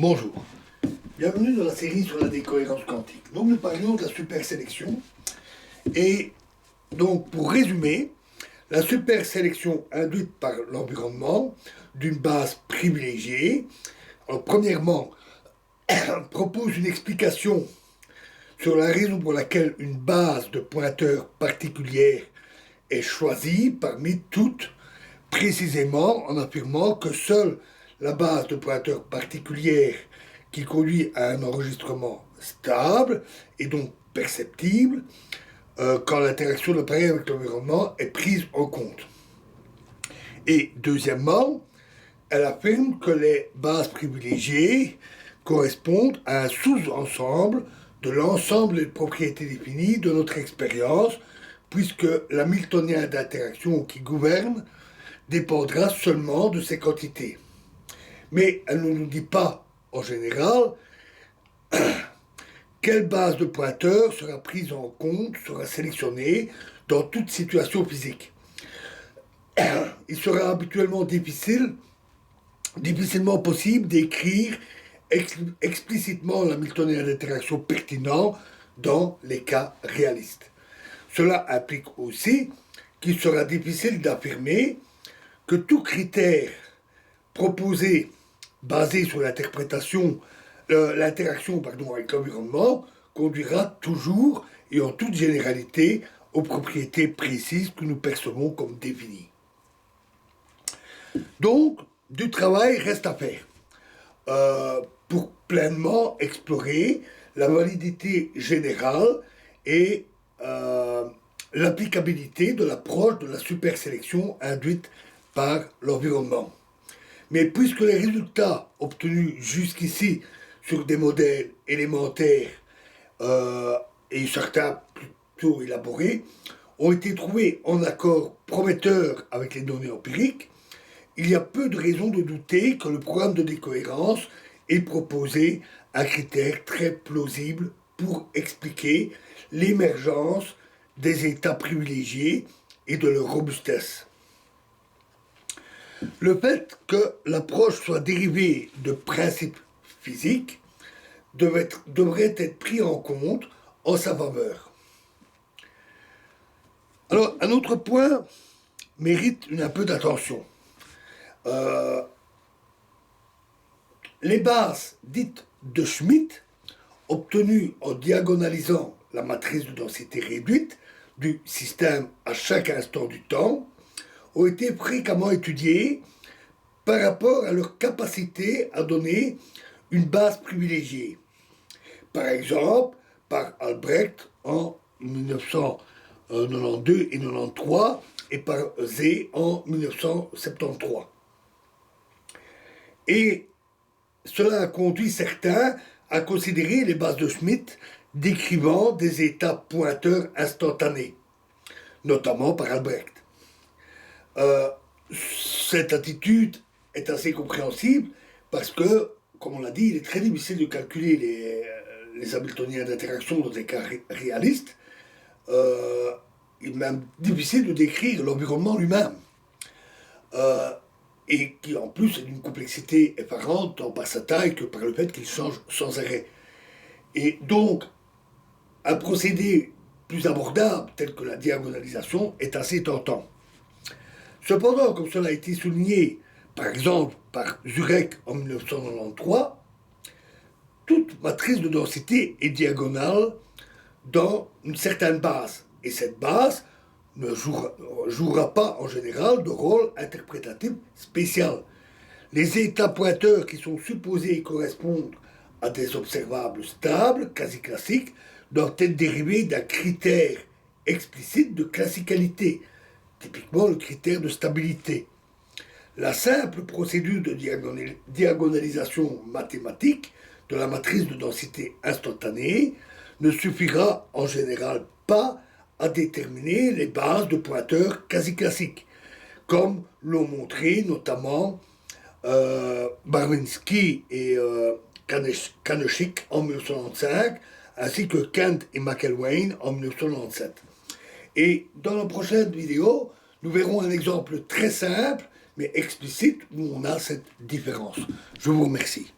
Bonjour, bienvenue dans la série sur la décohérence quantique. Donc nous parlions de la supersélection. Et donc pour résumer, la supersélection induite par l'environnement d'une base privilégiée, alors premièrement, propose une explication sur la raison pour laquelle une base de pointeurs particulière est choisie parmi toutes, précisément en affirmant que seule la base de pointeurs particulière qui conduit à un enregistrement stable et donc perceptible quand l'interaction de l'appareil avec l'environnement est prise en compte. Et deuxièmement, elle affirme que les bases privilégiées correspondent à un sous-ensemble de l'ensemble des propriétés définies de notre expérience, puisque l'hamiltonien d'interaction qui gouverne dépendra seulement de ces quantités. Mais elle ne nous dit pas, en général, quelle base de pointeurs sera prise en compte, sera sélectionnée dans toute situation physique. Il sera habituellement difficilement possible d'écrire explicitement l'hamiltonien d'interaction pertinent dans les cas réalistes. Cela implique aussi qu'il sera difficile d'affirmer que tout critère proposé basé sur l'interaction avec l'environnement conduira toujours et en toute généralité aux propriétés précises que nous percevons comme définies. Donc, du travail reste à faire pour pleinement explorer la validité générale et l'applicabilité de l'approche de la supersélection induite par l'environnement. Mais puisque les résultats obtenus jusqu'ici sur des modèles élémentaires et certains plutôt élaborés ont été trouvés en accord prometteur avec les données empiriques, il y a peu de raisons de douter que le programme de décohérence ait proposé un critère très plausible pour expliquer l'émergence des états privilégiés et de leur robustesse. Le fait que l'approche soit dérivée de principes physiques devrait être pris en compte en sa faveur. Alors, un autre point mérite un peu d'attention. Les bases dites de Schmitt, obtenues en diagonalisant la matrice de densité réduite du système à chaque instant du temps, ont été fréquemment étudiées par rapport à leur capacité à donner une base privilégiée. Par exemple, par Albrecht en 1992 et 1993 et par Zé en 1973. Et cela a conduit certains à considérer les bases de Schmitt décrivant des états pointeurs instantanés, notamment par Albrecht. Cette attitude est assez compréhensible parce que, comme on l'a dit, il est très difficile de calculer les hamiltoniens d'interaction dans des cas réalistes. Il est même difficile de décrire l'environnement lui-même. Et qui en plus est d'une complexité effarante tant par sa taille que par le fait qu'il change sans arrêt. Et donc, un procédé plus abordable tel que la diagonalisation est assez tentant. Cependant, comme cela a été souligné, par exemple, par Zurek en 1993, toute matrice de densité est diagonale dans une certaine base. Et cette base ne jouera pas en général de rôle interprétatif spécial. Les états pointeurs qui sont supposés correspondre à des observables stables, quasi classiques, doivent être dérivés d'un critère explicite de classicalité, typiquement le critère de stabilité. La simple procédure de diagonalisation mathématique de la matrice de densité instantanée ne suffira en général pas à déterminer les bases de pointeurs quasi classiques, comme l'ont montré notamment Barwinski et Kaneshik en 1995, ainsi que Kent et McElwain en 1997. Et dans la prochaine vidéo, nous verrons un exemple très simple, mais explicite, où on a cette différence. Je vous remercie.